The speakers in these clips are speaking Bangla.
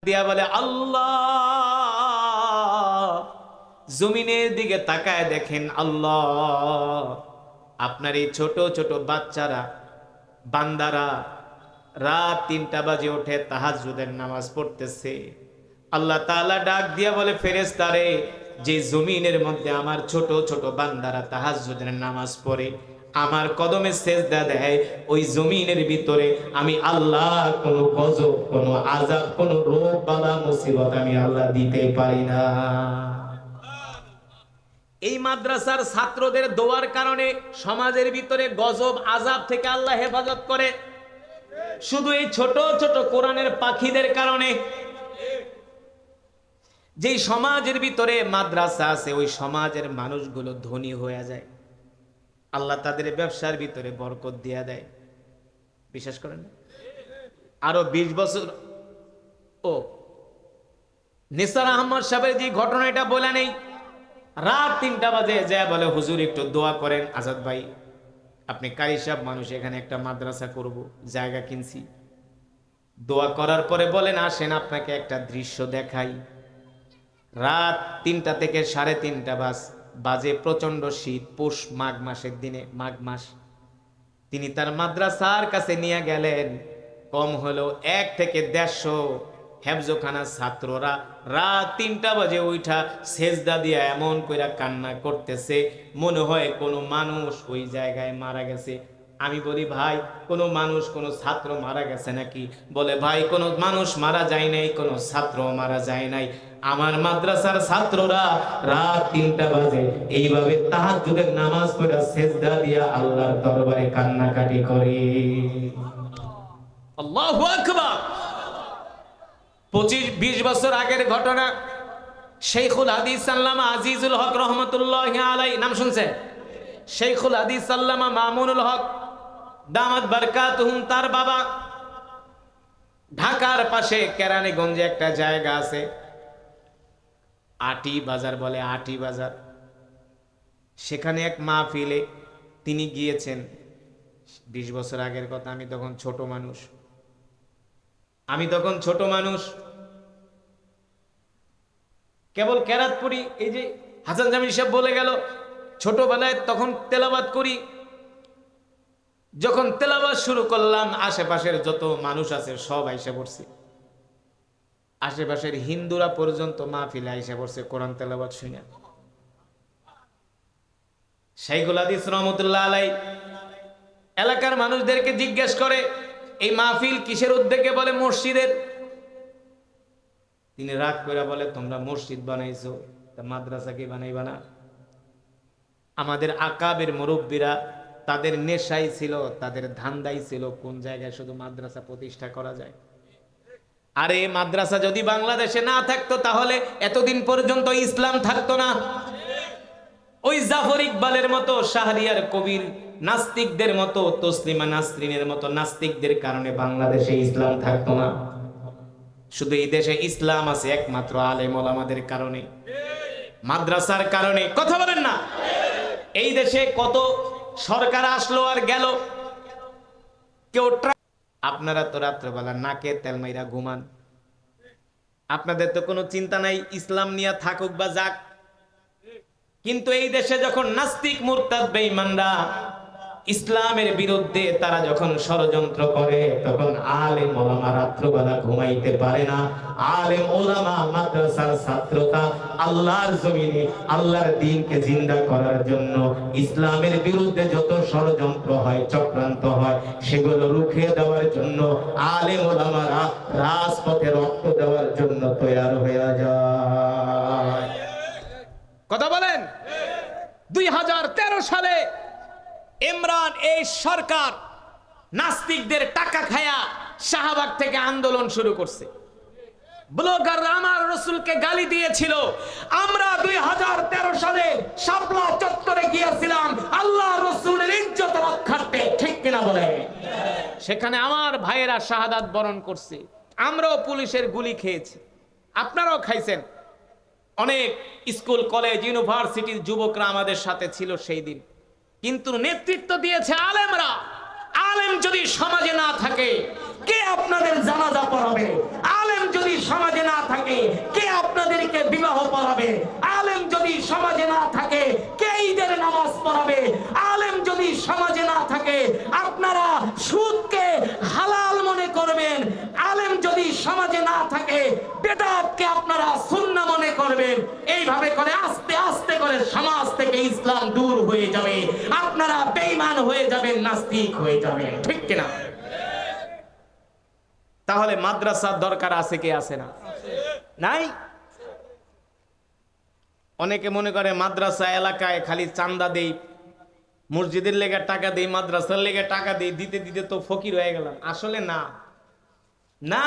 দিয়া বলে আল্লাহ, জমিনের দিকে তাকায় দেখেন আল্লাহ, আপনার এই ছোট ছোট বাচ্চারা বান্দারা রাত ৩টা বাজে ওঠে তাহাজ্জুদের নামাজ পড়তেছে। আল্লাহ তাআলা ডাক দিয়া বলে ফেরেশতারে, যে জমিনের মধ্যে আমার ছোট ছোট বান্দারা তাহাজ্জুদের নামাজ পড়ে আমার কদমে সেজদা দেয়, ওই জমিনের ভিতরে আমি আল্লাহ কোনো গজব, কোনো আযাব, কোনো রোগ বালা মুসিবত আমি আল্লাহ দিতে পারি না। এই মাদ্রাসার ছাত্রদের দোয়ার কারণে সমাজের ভিতরে গজব আযাব থেকে আল্লাহ হেফাজত করে। শুধু এই ছোট ছোট কোরআনের পাখিদের কারণে যেই সমাজের ভিতরে মাদ্রাসা আছে ওই সমাজের মানুষগুলো ধনী হয়ে যায়, আল্লাহ তাদের ব্যবসার ভিতরে বরকত দিয়া দেয়। বিশ্বাস করেন? আরো ২০ বছর ও নিসার আহমদ সাহেবের যে ঘটনাটা বলে নেই, রাত ৩টা বাজে যায় বলে হুজুর একটু দোয়া করেন। আজাদ ভাই আপনি কারি সাহেব মানুষ, এখানে একটা মাদ্রাসা করব, জায়গা কিনছি, দোয়া করার পরে বলেন আসেন আপনাকে একটা দৃশ্য দেখাই। রাত ৩টা থেকে ৩:৩০ বাজে, প্রচন্ড শীত, পৌষ মাঘ মাসের দিনে, মাঘ মাস। তিনি তার মাদ্রাসার কাছে নিয়ে গেলেন, কম হলো ১ থেকে ১৫০ হেফজোখানার ছাত্ররা রাত ৩টা বাজে উঠা সেজদা দিয়া এমন কইরা কান্না করতেছে, মনে হয় কোনো মানুষ ওই জায়গায় মারা গেছে। আমি বলি ভাই কোনো মানুষ, কোনো ছাত্র মারা গেছে নাকি? বলে ভাই কোনো মানুষ মারা যায় নাই, কোনো ছাত্র মারা যায় নাই, আমার মাদ্রাসার ছাত্ররা রাত ৩টা বাজে এইভাবে তাহাজ্জুদের নামাজ পড়ে সেজদা দিয়া আল্লাহর দরবারে কান্নাকাটি করে। আল্লাহু আকবার। ২৫-২০ বছর আগের ঘটনা। শেখুল হাদিস আল্লামা আজিজুল হক রহমতুল্লাহি আলাইহি, নাম শুনছেন? শেখুল হাদিস আল্লামা মামুনুল হক দামাত বারকাতুহুম, তার বাবা ঢাকার পাশে কেরানীগঞ্জে একটা জায়গা আছে আটি বাজার বলে, আটি বাজার, সেখানে এক মাহফিলে তিনি গিয়েছেন। ২০ বছর আগের কথা, আমি তখন ছোট মানুষ, কেবল কেরাত পড়ি। এই যে হাসান জামিল সাহেব বলে গেল, ছোটবেলায় তখন তেলাওয়াত করি। যখন তেলাওয়াত শুরু করলাম আশেপাশের যত মানুষ আছে সব আইসা পড়ছে, আশেপাশের হিন্দুরা পর্যন্ত মাহফিলে আইসা পড়ছে কোরআন তেলাওয়াত শুনে। শাইখুল হাদিস রহমতুল্লাহ আলাইহি এলাকার মানুষদেরকে জিজ্ঞেস করে এই মাহফিল কিসের উদ্যোগে? বলে মসজিদের। তিনি রাগ করে বলে তোমরা মসজিদ বানাইছো, তা মাদ্রাসা কি বানাইবা না? আমাদের আকাবের মুরব্বীরা তাদের নেশাই ছিল, তাদের ধান্দাই ছিল কোন জায়গায় শুধু মাদ্রাসা প্রতিষ্ঠা করা যায়। আরে মাদ্রাসা যদি বাংলাদেশে না থাকতো তাহলে এতদিন পর্যন্ত ইসলাম থাকতো না। ওই জাফর ইকবালের মতো, শাহরিয়ার কবির, নাস্তিকদের মতো, তসলিমা নাসরিনের মতো নাস্তিকদের কারণে বাংলাদেশে ইসলাম থাকতো না। শুধু এই দেশে ইসলাম আছে একমাত্র আলেম ওলামাদের কারণে, মাদ্রাসার কারণে। কথা বলেন না? এই দেশে কত সরকার আসলো আর গেল, কেউ আপনারা তো রাত্রবেলা নাকে তেল মাইরা ঘুমান, আপনাদের তো কোনো চিন্তা নাই ইসলাম নিয়ে থাকুক বা যাক। কিন্তু এই দেশে যখন নাস্তিক মুরতাদ বেঈমানরা ইসলামের বিরুদ্ধে তারা যখন ষড়যন্ত্র করে, তখন আলেম ওলামা রাত্রবেলা ঘুমাইতে পারে না। আলেম ওলামা মাদ্রাসার ছাত্রতা আল্লাহর জমিনে আল্লাহর দ্বীনকে জিন্দা করার জন্য, ইসলামের বিরুদ্ধে যত ষড়যন্ত্র হয়, চক্রান্ত হয়, সেগুলো রুখে দেওয়ার জন্য আলেম ওলামারা রাজপথে রক্ত দেওয়ার জন্য তৈরি হয়ে যায়। কথা বলেন? ২০১৩ সালে ইমরান এই সরকার নাস্তিকদের টাকা খায়া শাহবাগ থেকে আন্দোলন শুরু করছে। ব্লগার আমার রসুলকে গালি দিয়েছিল। আমরা ২০১৩ সালে শাপলা চত্বরে গিয়েছিলাম আল্লাহ রসুলের ইজ্জত রক্ষার্থে, ঠিক কিনা বলে? সেখানে আমার ভাইয়েরা শাহাদাত বরণ করছে, আমরাও পুলিশের গুলি খেয়েছি, আপনারাও খাইছেন। অনেক স্কুল, কলেজ, ইউনিভার্সিটির যুবকরা আমাদের সাথে ছিল সেই দিন, কিন্তু নেতৃত্ব দিয়েছে আলেমরা। আলেম যদি সমাজে না থাকে, কে আপনাদের জানাজা পড়াবে? আলেম যদি সমাজে না থাকে কে আপনাদেরকে বিবাহ পড়াবে? আলেম যদি সমাজে না থাকে কে ঈদের নামাজ পড়াবে? আলেম যদি সমাজে না থাকে আপনারা সুদকে হালাল মনে করবেন। আলেম যদি সমাজে না থাকে বেদাতকে আপনারা সুন্নাহ মনে করবেন। এইভাবে করে আস্তে আস্তে করে সমাজ থেকে ইসলাম দূর হয়ে যাবে, আপনারা বেঈমান হয়ে যাবেন, নাস্তিক হয়ে যাবেন। ঠিক কিনা? তাহলে মাদ্রাসার দরকার আছে কি আছে না? নাই। অনেকে মনে করে মাদ্রাসা এলাকায় খালি চান্দা দেই, মসজিদের লেগে টাকা দেই, মাদ্রাসার লেগে টাকা দেই, দিতে দিতে তো ফকির হয়ে গেলাম। আসলে না, না।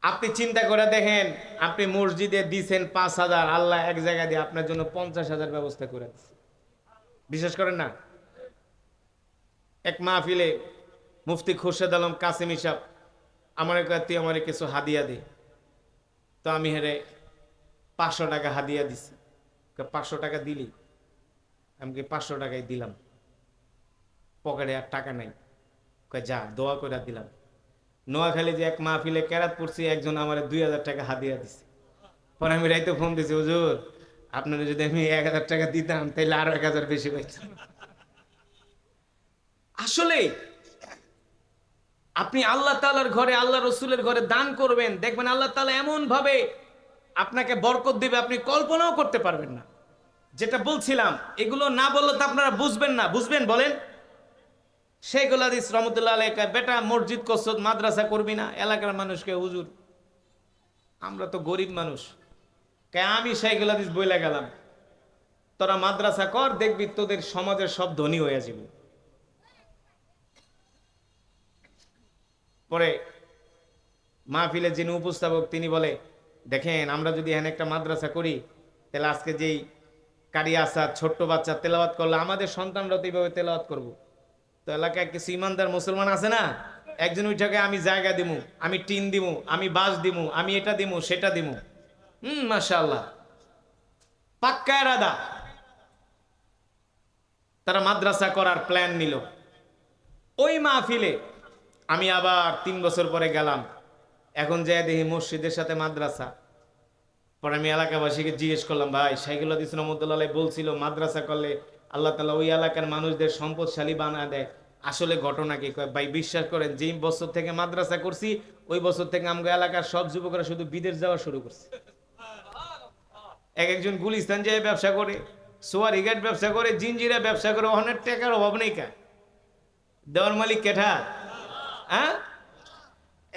আপনি চিন্তা করে দেখেন, আপনি মসজিদে দিছেন 5,000, আল্লাহ এক জায়গায় দিয়ে আপনার জন্য 50,000 ব্যবস্থা করে দিচ্ছে। বিশ্বাস করেন না? এক মাহফিলে মুফতি খুরশেদ আলম কাসিমি সাহেব আমার তুই আমার কিছু হাদিয়া দে, তো আমি হেরে 500 টাকা হাদিয়া দিছি। 500 টাকা দিলি? আমি 500 টাকাই দিলাম, পকেটে আর টাকা নাই। যা দোয়া করে দিলাম। নোয়াখালী যে এক মাহফিলে কেরাত পড়ছি, একজন আমার 2,000 টাকা হাদিয়া দিছে। পরে আমি রাইতে ফোন দিছি, হুজুর আপনারা যদি আমি 1,000 টাকা দিতাম তাহলে আরো 1,000 বেশি পাইতাম। আসলে আপনি আল্লাহ তাআলার ঘরে, আল্লাহ রসুলের ঘরে দান করবেন, দেখবেন আল্লাহ তাআলা এমন ভাবে আপনাকে বরকত দিবে আপনি কল্পনাও করতে পারবেন না। যেটা বলছিলাম, এগুলো না বললে তো আপনারা বুঝবেন না। বুঝবেন বলেন? শেখুল হাদিস রহমতুল্লাহ আলাইহি বেটা মসজিদ করছো, মাদ্রাসা করবি না? এলাকার মানুষকে, হুজুর আমরা তো গরিব মানুষ, আমি শেখুল হাদিস বইলা গেলাম, তোরা মাদ্রাসা কর, দেখবি তোদের সমাজের সব ধনী হয়ে যাবে। পরে মাহফিলে যিনি উপস্থাপক তিনি বলে, দেখেন আমরা যদি এখানে একটা মাদ্রাসা করি তাহলে আজকে যেই কারি আসাদ ছোট্ট বাচ্চা তেলাওয়াত করলে আমাদের সন্তানরা তো এইভাবে তেলাওয়াত করবো। তো এলাকায় কিছু ইমানদার মুসলমান আছে না, একজন উঠাকে আমি জায়গা দিমু, আমি টিন দিমু, আমি বাঁশ দিমু, আমি এটা দিমু, সেটা দিমু। মাশাআল্লাহ, পাক্কা এরাদা। তারা মাদ্রাসা করার প্ল্যান নিল। ওই মাহফিলে আমি আবার 3 বছর পরে গেলাম, এখন যাই দেখি মসজিদের সাথে মাদ্রাসা। পরে আমি এলাকাবাসীকে জিজ্ঞেস করলাম, ভাই শাইখুল হাদিস রহমতুল্লাহ বলছিল মাদ্রাসা করলে আল্লাহ তাআলা ওই এলাকার মানুষদের সম্পদশালী বানায় দেয়, আসলে ঘটনা কি? কয় ভাই বিশ্বাস করেন, যেই বছর থেকে মাদ্রাসা করছি ওই বছর থেকে আমাদের এলাকার সব যুবকরা শুধু বিদেশ যাওয়া শুরু করছে। এক একজন গুলিস্তান যায় ব্যবসা করে, সোয়ারিঘাট ব্যবসা করে, জিঞ্জিরা ব্যবসা করে, অনেক টাকার অভাব নেই। কা দেওয়ার মালিক কেঠা? হ্যাঁ,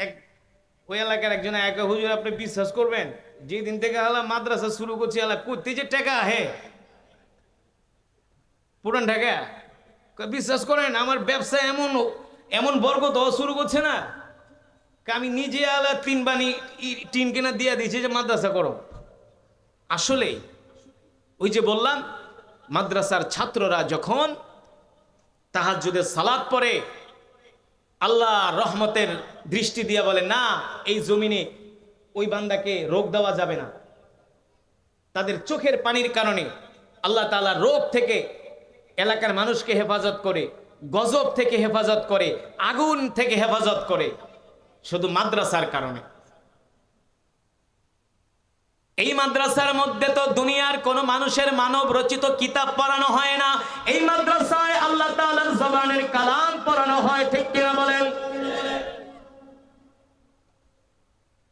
এক ওই এলাকার একজন একা, হুজুর আপনি বিশ্বাস করবেন, যেদিন থেকে আল্লাহ মাদ্রাসা শুরু করছি আল্লাহ করতে যে টাকা হে পুরান ঢাকা, বিশ্বাস করেন আমার ব্যবসা এমন এমন বরকত হওয়া শুরু করছে না, আমি নিজে আল্লাহ 3 বানি টিন কেনা দিয়ে দিয়েছি যে মাদ্রাসা করো। আসলে ওই যে বললাম, মাদ্রাসার ছাত্ররা যখন তাহাজ্জুদের সালাত পড়ে আল্লাহ রহমতের দৃষ্টি দিয়ে বলে, না এই জমিনে ওই বান্দাকে রোগ দেওয়া যাবে না। তাদের চোখের পানির কারণে আল্লাহ তাআলা রোগ থেকে এলাকার মানুষকে হেফাজত করে, গজব থেকে হেফাজত করে, আগুন থেকে হেফাজত করে, শুধু মাদ্রাসার কারণে। এই মাদ্রাসার মধ্যে তো দুনিয়ার কোন মানুষের মানব রচিত কিতাব পড়ানো হয় না, এই মাদ্রাসায় আল্লাহ তাআলার জবানের কালাম পড়ানো হয়। ঠিক কিনা বলেন?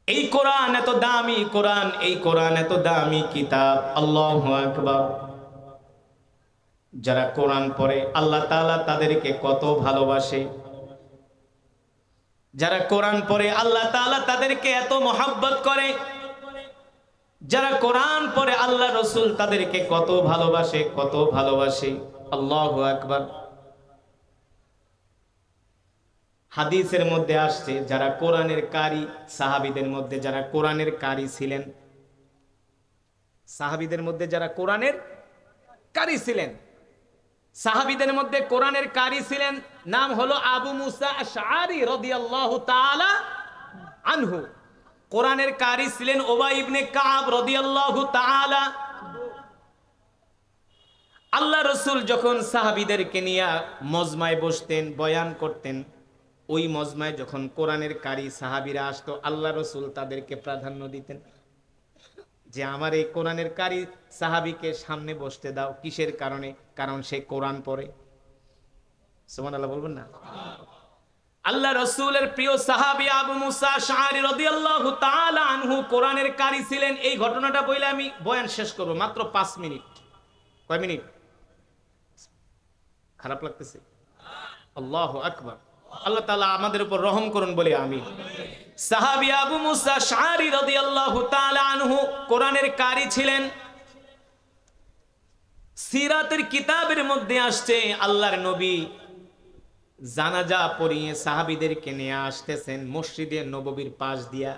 এই কোরআন এত দামি কোরআন, এই কোরআন এত দামি কিতাব। আল্লাহু আকবার। যারা কোরআন পড়ে আল্লাহ তাআলা তাদেরকে কত ভালোবাসে। যারা কোরআন পড়ে আল্লাহ তাআলা তাদেরকে এত মহব্বত করে। যারা কোরআন পড়ে আল্লাহ রসুল তাদেরকে কত ভালোবাসে, কত ভালোবাসে। আল্লাহু আকবার। হাদিসের মধ্যে আসছে যারা কোরআনের কারি, সাহাবীদের মধ্যে যারা কোরআনের কারি ছিলেন, সাহাবীদের মধ্যে যারা কোরআনের কারি ছিলেন, সাহাবীদের মধ্যে কোরআনের কারি ছিলেন, নাম হলো আবু মুসা আশআরী রাদিয়াল্লাহু তাআলা আনহু। কোরআনের কারি ছিলেন উবাই ইবনে কাব রাদিয়াল্লাহু তাআলা। আল্লাহ রসুল যখন সাহাবীদেরকে নিয়ে মজমায় বসতেন, বয়ান করতেন, ওই মজমায় যখন কোরআনের কারি সাহাবীরা আসতো, আল্লাহ রসুল তাদেরকে প্রাধান্য দিতেন যে আমার এই কোরআনের কারি সাহাবীকে সামনে বসতে দাও। কিসের কারণে? কারণ সে কোরআন পড়ে। সুবহানাল্লাহ বলবেন না? আল্লাহ রসুলের প্রিয় সাহাবী আবু মুসা আশআরী রাদিয়াল্লাহু তাআলা আনহু কোরআনের কারি ছিলেন। এই ঘটনাটা বলে আমি বয়ান শেষ করব, মাত্র 5 মিনিট। কয় মিনিট? খারাপ লাগতেছে? আল্লাহু আকবার। আল্লাহ তাআলা আমাদের উপর রহম করুন বলে আমিন। সাহাবী আবু মুসা আশআরী রাদিয়াল্লাহু তাআলা আনহু কোরআনের কারি ছিলেন। সিরাতের কিতাবের মধ্যে আসছে আল্লাহর নবী জানাজা পড়িয়ে সাহাবীদেরকে নিয়ে আসতেছেন মসজিদে নববীর পাশ দিয়া।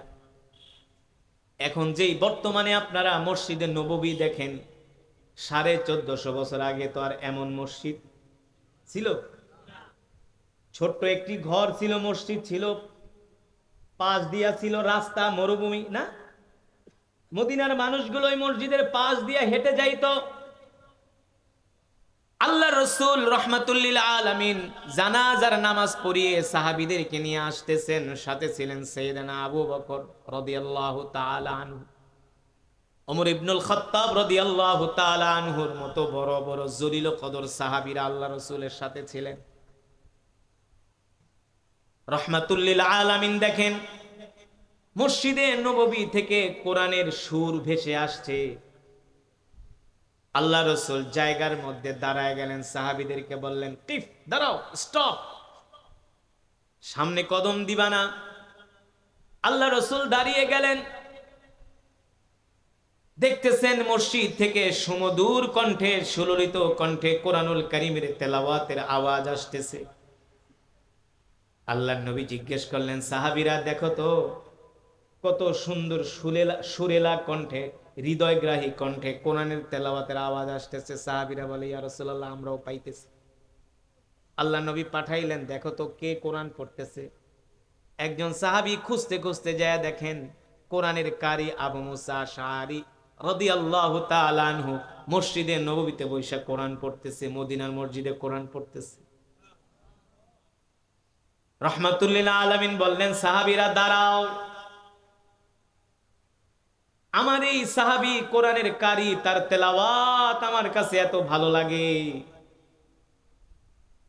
এখন যেই বর্তমানে আপনারা মসজিদে নববী দেখেন, 1450 বছর আগে তো আর এমন মসজিদ ছিল? ছোট্ট একটি ঘর ছিল, মসজিদ ছিল, পাশ দিয়া ছিল রাস্তা, মরুভূমি না? মদিনার মানুষগুলো ওই মসজিদের পাশ দিয়া হেঁটে যাইতো। আল্লাহ রসুল রহমাতুল্লিল আলামিন জানাজার নামাজ পড়িয়ে সাহাবীদেরকে নিয়ে আসতেছেন। সাথে ছিলেন সাইয়েদনা আবু বকর রাদিয়াল্লাহু তাআলা আনহু, ওমর ইবনুল খাত্তাব রাদিয়াল্লাহু তাআলা আনহুর মতো বড় বড় জলিল কদর সাহাবীরা আল্লাহ রসুলের সাথে ছিলেন। রহমাতুল্লিল আলামিন দেখেন মসজিদে নববী থেকে কোরআনের সুর ভেসে আসছে। আল্লাহ রসুল জায়গার মধ্যে দাঁড়ায় গেলেন, সাহাবীদেরকে বললেন, কিফ, দাঁড়াও, স্টপ, সামনে কদম দিবা না। আল্লাহ রসুল দাঁড়িয়ে গেলেন। দেখতেছেন মসজিদ থেকে সুমধুর কণ্ঠে, সুললিত কণ্ঠে কোরআনুল কারীমের তেলাওয়াতের আওয়াজ আসতেছে। আল্লাহর নবী জিজ্ঞেস করলেন, সাহাবীরা দেখো তো কত সুন্দর সুরেলা কণ্ঠে, হৃদয়গ্রাহী কণ্ঠে কোরআনের তেলাওয়াতের আওয়াজ আসতেছে। সাহাবীরা বলে, ইয়া রাসূলুল্লাহ, আমরাও পাইতেছি। আল্লাহ নবী পাঠাইলেন, দেখো তো কে কোরআন পড়তেছে। একজন সাহাবী খুঁজতে খুঁজতে যায় দেখেন কোরআনের কারি আবু মুসা আশআরী রাদিয়াল্লাহু তাআলা আনহু মসজিদে নববীতে বসে কোরআন পড়তেছে, মদিনার মসজিদে কোরআন পড়তেছে। রহমাতুল্লিল আলামিন বললেন, সাহাবীরা দাঁড়াও, আমার এই সাহাবী কোরআনের কারি, তার তেলাওয়াত আমার কাছে এত ভালো লাগে,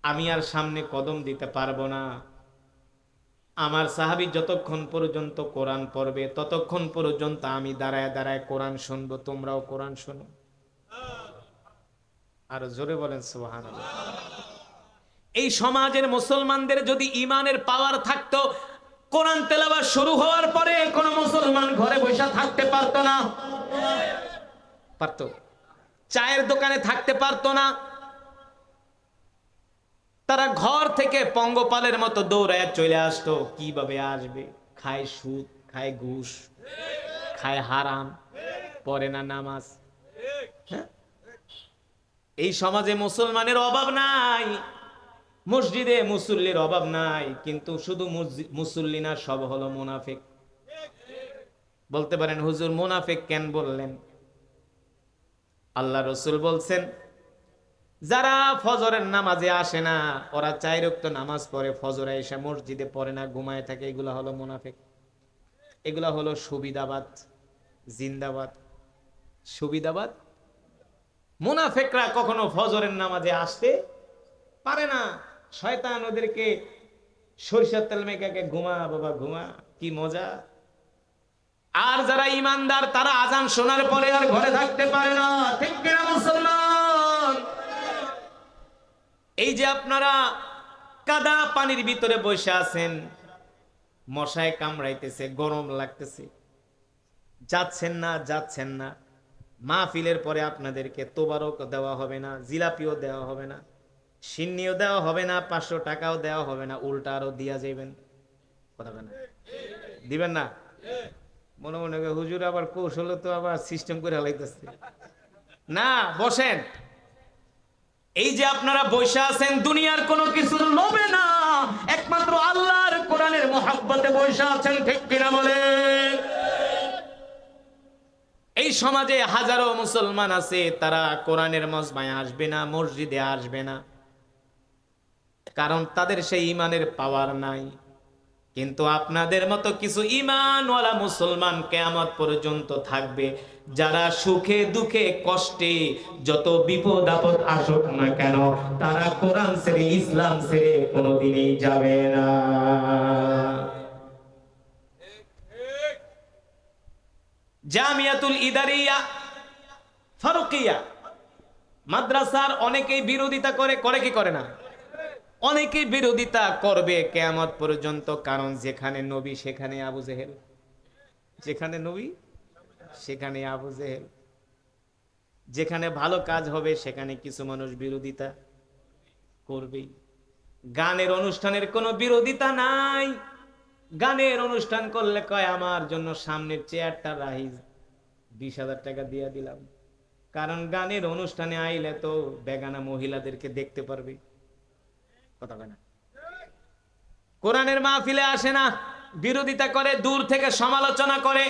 আমি আর সামনে কদম দিতে পারবো না। আমার সাহাবী যতক্ষণ পর্যন্ত কোরআন পড়বে ততক্ষণ পর্যন্ত আমি দাঁড়ায় দাঁড়ায় কোরআন শুনবো, তোমরাও কোরআন শোনো। আর জোরে বলেন সুবহানাল্লাহ। এই সমাজের মুসলমানদের যদি ঈমানের পাওয়ার থাকতো, কোরআন তেলাওয়াত শুরু হওয়ার পরে কোন মুসলমান ঘরে বসে থাকতে পারতো না। পারতো? চায়ের দোকানে থাকতে পারতো না। তারা ঘর থেকে পঙ্গপালের মতো দৌড়ায় চলে আসতো। কিভাবে আসবে? খায় সুদ, খায় ঘুষ, খায় হারাম, পড়ে না নামাজ। হ্যাঁ? এই সমাজে মুসলমানের অভাব নাই, মসজিদে মুসল্লির অভাব নাই, কিন্তু শুধু মুসল্লি না, সব হলো মুনাফিক। বলতে পারেন, হুজুর মুনাফিক কেন বললেন? আল্লাহ রসুল বলছেন, যারা ফজরের নামাজে আসে না, ওরা 4 ওয়াক্ত নামাজ পড়ে, ফজরে এসে মসজিদে পড়ে না, ঘুমায় থাকে, এগুলা হলো মুনাফিক। এগুলা হলো সুবিধাবাদ, জিন্দাবাদ, সুবিধাবাদ। মুনাফিকরা কখনো ফজরের নামাজে আসতে পারে না। শয়তান ওদেরকে সরিষার তেল মেখে, ঘুমা বাবা ঘুমা, কি মজা। আর যারা ইমানদার তারা আজান শোনার পরে আর ঘরে থাকতে পারে না। ঠিক কিনা মুসলমান? এই যে আপনারা কাদা পানির ভিতরে বসে আছেন, মশায় কামড়াইতেছে, গরম লাগতেছে, যাচ্ছেন না। মাহফিলের পরে আপনাদেরকে তোবারক দেওয়া হবে না, জিলাপিও দেওয়া হবে না, সিন্নিও দেওয়া হবে না, 500 টাকাও দেওয়া হবে না, উল্টা আরো দিয়া যাবেন। কথা বলেন না? দিবেন না? মনে মনে হুজুর আবার কৌশল তো আবার সিস্টেম করে হালাইতেছে না। বসেন। এই যে আপনারা বসে আছেন, দুনিয়ার কোনো কিছুর লোভে না, একমাত্র আল্লাহর কোরআনের মহব্বতে বসে আছেন। ঠিক কিনা বলেন? এই সমাজে হাজারো মুসলমান আছে, তারা কোরআনের মজমায় আসবে না, মসজিদে আসবে না। কারণ তাদের সেই ইমানের পাওয়ার নাই। কিন্তু আপনাদের মতো কিছু ঈমানওয়ালা মুসলমান কিয়ামত পর্যন্ত থাকবে, যারা সুখে দুঃখে কষ্টে যত বিপদ আপদ আসুক না কেন, তারা কোরআন ছেড়ে ইসলাম ছেড়ে কোনোদিনই যাবে না। জামিয়াতুল ইদারিয়া ফারুকিয়া মাদ্রাসার অনেকেই বিরোধিতা করে, করে কি করে না? অনেকেই বিরোধিতা করবে কিয়ামত পর্যন্ত, কারণ যেখানে নবী সেখানে আবু জেহেল, যেখানে নবী সেখানে আবু জেহেল, যেখানে ভালো কাজ হবে সেখানে কিছু মানুষ বিরোধিতা করবেই। গানের অনুষ্ঠানের কোনো বিরোধিতা নাই। গানের অনুষ্ঠান করলে কয় আমার জন্য সামনের চেয়ারটা রাহিজ, 20,000 টাকা দিয়ে দিলাম। কারণ গানের অনুষ্ঠানে আইলে তো বেগানা মহিলাদেরকে দেখতে পারবে, কথা বলে না। কোরআনের মাহফিলে আসে না, বিরোধিতা করে, দূর থেকে সমালোচনা করে।